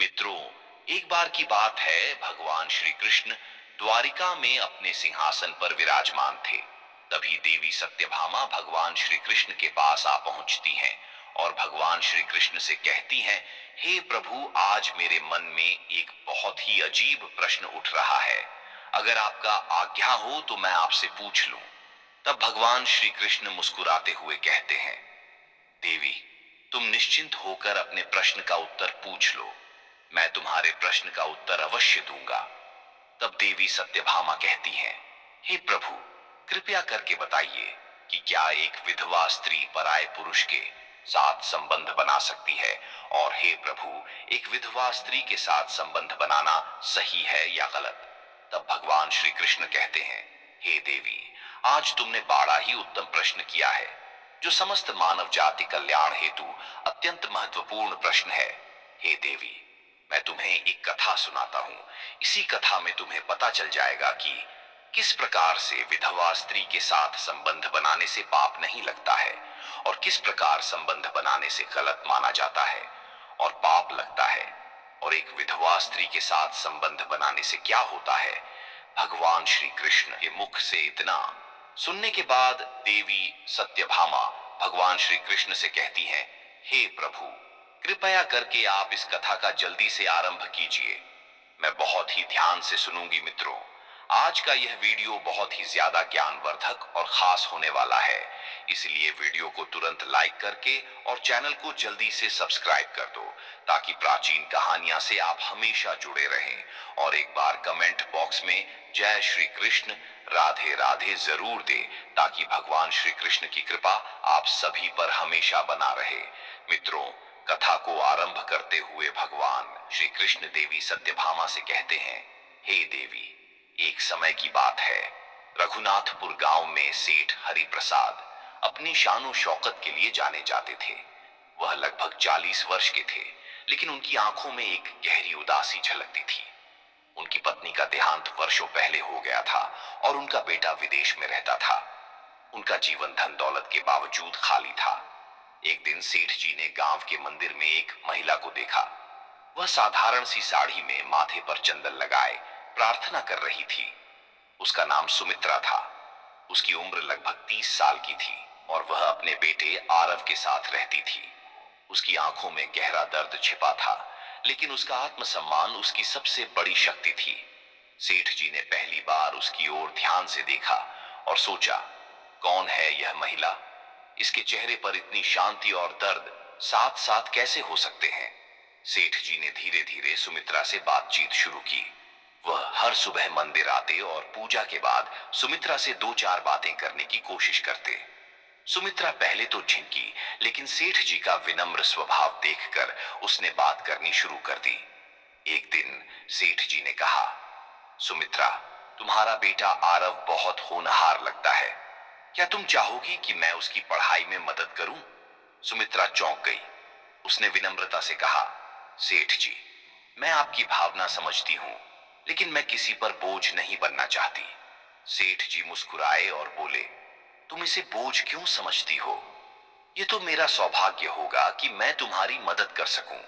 मित्रों, एक बार की बात है, भगवान श्री कृष्ण द्वारिका में अपने सिंहासन पर विराजमान थे। तभी देवी सत्यभामा भगवान श्री कृष्ण के पास आ पहुंचती हैं और भगवान श्री कृष्ण से कहती हैं, हे प्रभु, आज मेरे मन में एक बहुत ही अजीब प्रश्न उठ रहा है। अगर आपका आज्ञा हो तो मैं आपसे पूछ लूं। तब भगवान श्री कृष्ण मुस्कुराते हुए कहते हैं, देवी, तुम निश्चिंत होकर अपने प्रश्न का उत्तर पूछ लो। मैं तुम्हारे प्रश्न का उत्तर अवश्य दूंगा। तब देवी सत्यभामा कहती हैं, हे प्रभु, कृपया करके बताइए कि क्या एक विधवा स्त्री पराये पुरुष के साथ संबंध बना सकती है, और हे प्रभु, एक विधवा स्त्री के साथ संबंध बनाना सही है या गलत? तब भगवान श्री कृष्ण कहते हैं, हे देवी, आज तुमने बड़ा ही उत्तम प्रश्न किया है, जो समस्त मानव जाति कल्याण हेतु अत्यंत महत्वपूर्ण प्रश्न है। हे देवी, मैं तुम्हें एक कथा सुनाता हूँ। इसी कथा में तुम्हें पता चल जाएगा कि किस प्रकार से विधवा स्त्री के साथ संबंध बनाने से पाप नहीं लगता है, और किस प्रकार संबंध बनाने से गलत माना जाता है और पाप लगता है, और एक विधवा स्त्री के साथ संबंध बनाने से क्या होता है। भगवान श्री कृष्ण के मुख से इतना सुनने के बाद देवी सत्यभामा भगवान श्री कृष्ण से कहती हैं, हे प्रभु, कृपया करके आप इस कथा का जल्दी से आरंभ कीजिए। मैं बहुत ही ध्यान से सुनूंगी। मित्रों, आज का यह वीडियो बहुत ही ज्यादा ज्ञानवर्धक और खास होने वाला है, इसलिए वीडियो को तुरंत लाइक करके और चैनल को जल्दी से सब्सक्राइब कर दो, ताकि प्राचीन कहानियां से आप हमेशा जुड़े रहें। और एक बार कमेंट बॉक्स में जय श्री कृष्ण, राधे राधे जरूर दे, ताकि भगवान श्री कृष्ण की कृपा आप सभी पर हमेशा बना रहे। मित्रों, कथा को आरंभ करते हुए भगवान श्री कृष्ण देवी सत्यभामा से कहते हैं, हे देवी, एक समय की बात है, रघुनाथपुर गांव में सेठ हरि प्रसाद अपनी शानो शौकत के लिए जाने जाते थे। वह लगभग 40 वर्ष के थे, लेकिन उनकी आंखों में एक गहरी उदासी झलकती थी। उनकी पत्नी का देहांत वर्षों पहले हो गया था और उनका बेटा विदेश में रहता था। उनका जीवन धन दौलत के बावजूद खाली था। एक दिन सेठ जी ने गांव के मंदिर में एक महिला को देखा। वह साधारण सी साड़ी में माथे पर चंदन लगाए प्रार्थना कर रही थी। उसका नाम सुमित्रा था। उसकी उम्र लगभग 30 साल की थी और वह अपने बेटे आरव के साथ रहती थी। उसकी आंखों में गहरा दर्द छिपा था, लेकिन उसका आत्मसम्मान उसकी सबसे बड़ी शक्ति थी। सेठ जी ने पहली बार उसकी ओर ध्यान से देखा और सोचा, कौन है यह महिला? इसके चेहरे पर इतनी शांति और दर्द साथ साथ कैसे हो सकते हैं? सेठ जी ने धीरे धीरे सुमित्रा से बातचीत शुरू की। वह हर सुबह मंदिर आते और पूजा के बाद सुमित्रा से 2-4 बातें करने की कोशिश करते। सुमित्रा पहले तो झिंकी, लेकिन सेठ जी का विनम्र स्वभाव देखकर उसने बात करनी शुरू कर दी। एक दिन सेठ जी ने कहा, सुमित्रा, तुम्हारा बेटा आरव बहुत होनहार लगता है। क्या तुम चाहोगी कि मैं उसकी पढ़ाई में मदद करूं? सुमित्रा चौंक गई। उसने विनम्रता से कहा, सेठ जी, मैं आपकी भावना समझती हूं, लेकिन मैं किसी पर बोझ नहीं बनना चाहती। सेठ जी मुस्कुराए और बोले, तुम इसे बोझ क्यों समझती हो? ये तो मेरा सौभाग्य होगा कि मैं तुम्हारी मदद कर सकूं।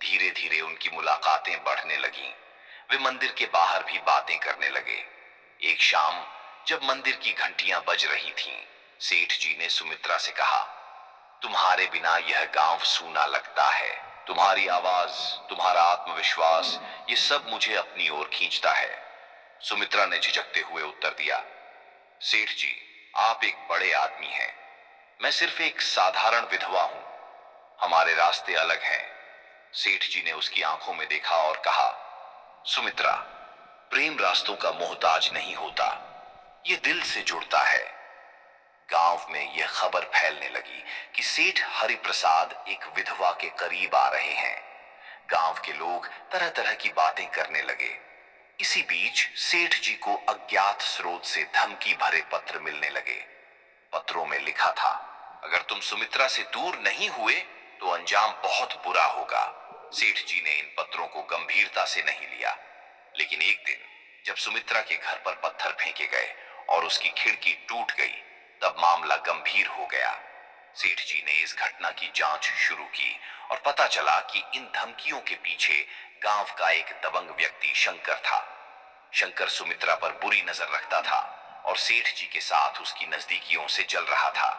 धीरे धीरे उनकी मुलाकातें बढ़ने लगीं। वे मंदिर के बाहर भी बातें करने लगे। एक शाम जब मंदिर की घंटियां बज रही थीं, सेठ जी ने सुमित्रा से कहा, तुम्हारे बिना यह गांव सूना लगता है। तुम्हारी आवाज, तुम्हारा आत्मविश्वास, ये सब मुझे अपनी ओर खींचता है। सुमित्रा ने झिझकते हुए उत्तर दिया, सेठ जी, आप एक बड़े आदमी हैं। मैं सिर्फ एक साधारण विधवा हूं। हमारे रास्ते अलग हैं। सेठ जी ने उसकी आंखों में देखा और कहा, सुमित्रा, प्रेम रास्तों का मोहताज नहीं होता, ये दिल से जुड़ता है। गांव में यह खबर फैलने लगी कि सेठ हरिप्रसाद एक विधवा के करीब आ रहे हैं। गांव के लोग तरह तरह की बातें करने लगे। इसी बीच सेठ जी को अज्ञात स्रोत से धमकी भरे पत्र मिलने लगे। पत्रों में लिखा था, अगर तुम सुमित्रा से दूर नहीं हुए तो अंजाम बहुत बुरा होगा। सेठ जी ने इन पत्रों को गंभीरता से नहीं लिया, लेकिन एक दिन जब सुमित्रा के घर पर पत्थर फेंके गए और उसकी खिड़की टूट गई, तब मामला गंभीर हो गया। सेठ जी ने इस घटना की जांच शुरू की और पता चला कि इन धमकियों के पीछे गांव का एक दबंग व्यक्ति शंकर था। शंकर सुमित्रा पर बुरी नजर रखता था और सेठ जी के साथ उसकी नजदीकियों से जल रहा था।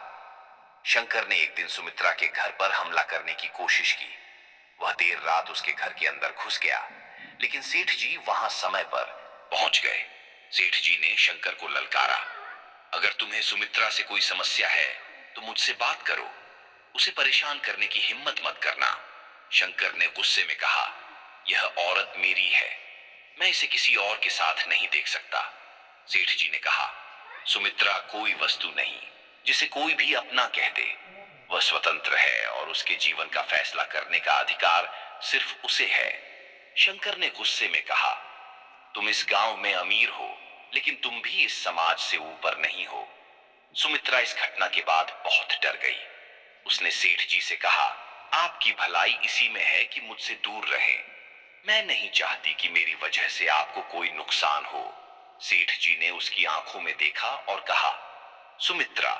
शंकर ने एक दिन सुमित्रा के घर पर हमला करने की कोशिश की। वह देर रात उसके घर के अंदर घुस गया, लेकिन सेठ जी वहां समय पर पहुंच गए। सेठ जी ने शंकर को ललकारा, अगर तुम्हें सुमित्रा से कोई समस्या है तो मुझसे बात करो, उसे परेशान करने की हिम्मत मत करना। शंकर ने गुस्से में कहा, यह औरत मेरी है, मैं इसे किसी और के साथ नहीं देख सकता। सेठ जी ने कहा, सुमित्रा कोई वस्तु नहीं जिसे कोई भी अपना कह दे। वह स्वतंत्र है और उसके जीवन का फैसला करने का अधिकार सिर्फ उसे है। शंकर ने गुस्से में कहा, तुम इस गांव में अमीर हो, लेकिन तुम भी इस समाज से ऊपर नहीं हो। सुमित्रा इस घटना के बाद बहुत डर गई। उसने सेठ जी से कहा, आपकी भलाई इसी में है कि मुझसे दूर रहें। मैं नहीं चाहती कि मेरी वजह से आपको कोई नुकसान हो। सेठ जी ने उसकी आंखों में देखा और कहा, सुमित्रा,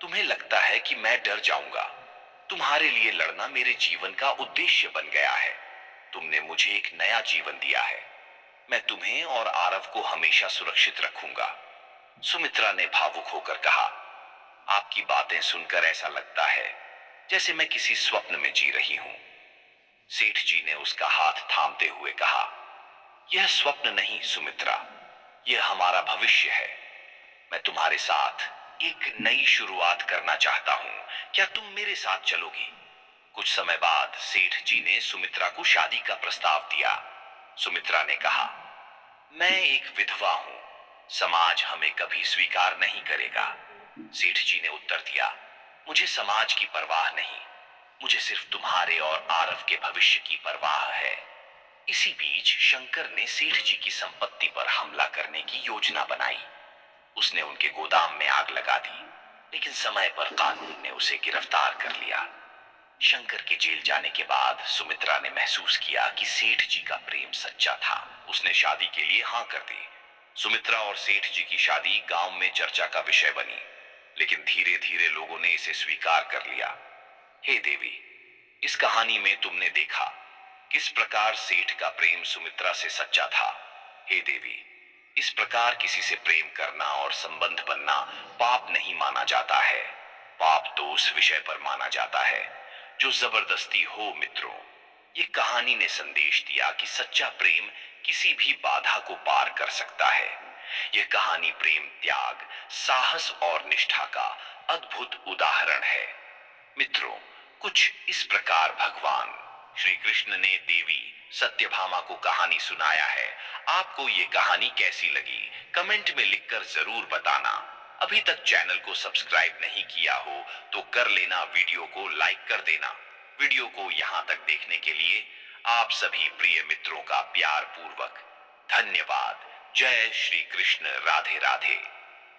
तुम्हें लगता है कि मैं डर जाऊंगा? तुम्हारे लिए लड़ना मेरे जीवन का उद्देश्य बन गया है। तुमने मुझे एक नया जीवन दिया है। मैं तुम्हें और आरव को हमेशा सुरक्षित रखूंगा। सुमित्रा ने भावुक होकर कहा, आपकी बातें सुनकर ऐसा लगता है जैसे मैं किसी स्वप्न में जी रही हूं। सेठ जी ने उसका हाथ थामते हुए कहा, यह स्वप्न नहीं सुमित्रा, यह हमारा भविष्य है। मैं तुम्हारे साथ एक नई शुरुआत करना चाहता हूं। क्या तुम मेरे साथ चलोगी? कुछ समय बाद सेठ जी ने सुमित्रा को शादी का प्रस्ताव दिया। सुमित्रा ने कहा, मैं एक विधवा हूं, समाज हमें कभी स्वीकार नहीं करेगा। सेठ जी ने उत्तर दिया, मुझे समाज की परवाह नहीं, मुझे सिर्फ तुम्हारे और आरव के भविष्य की परवाह है। इसी बीच शंकर ने सेठ जी की संपत्ति पर हमला करने की योजना बनाई। उसने उनके गोदाम में आग लगा दी, लेकिन समय पर कानून ने उसे गिरफ्तार कर लिया। शंकर के जेल जाने के बाद सुमित्रा ने महसूस किया कि सेठ जी का प्रेम सच्चा था। उसने शादी के लिए हाँ कर दी। सुमित्रा और सेठ जी की शादी गांव में चर्चा का विषय बनी, लेकिन धीरे धीरे लोगों ने इसे स्वीकार कर लिया। हे देवी, इस कहानी में तुमने देखा किस प्रकार सेठ का प्रेम सुमित्रा से सच्चा था। हे देवी, इस प्रकार किसी से प्रेम करना और संबंध बनना पाप नहीं माना जाता है। पाप तो उस विषय पर माना जाता है जो जबरदस्ती हो। मित्रों, ये कहानी ने संदेश दिया कि सच्चा प्रेम किसी भी बाधा को पार कर सकता है। यह कहानी प्रेम, त्याग, साहस और निष्ठा का अद्भुत उदाहरण है। मित्रों, कुछ इस प्रकार भगवान श्री कृष्ण ने देवी सत्यभामा को कहानी सुनाया है। आपको ये कहानी कैसी लगी, कमेंट में लिखकर जरूर बताना। अभी तक चैनल को सब्सक्राइब नहीं किया हो तो कर लेना, वीडियो को लाइक कर देना। वीडियो को यहां तक देखने के लिए आप सभी प्रिय मित्रों का प्यार पूर्वक धन्यवाद। जय श्री कृष्ण, राधे राधे।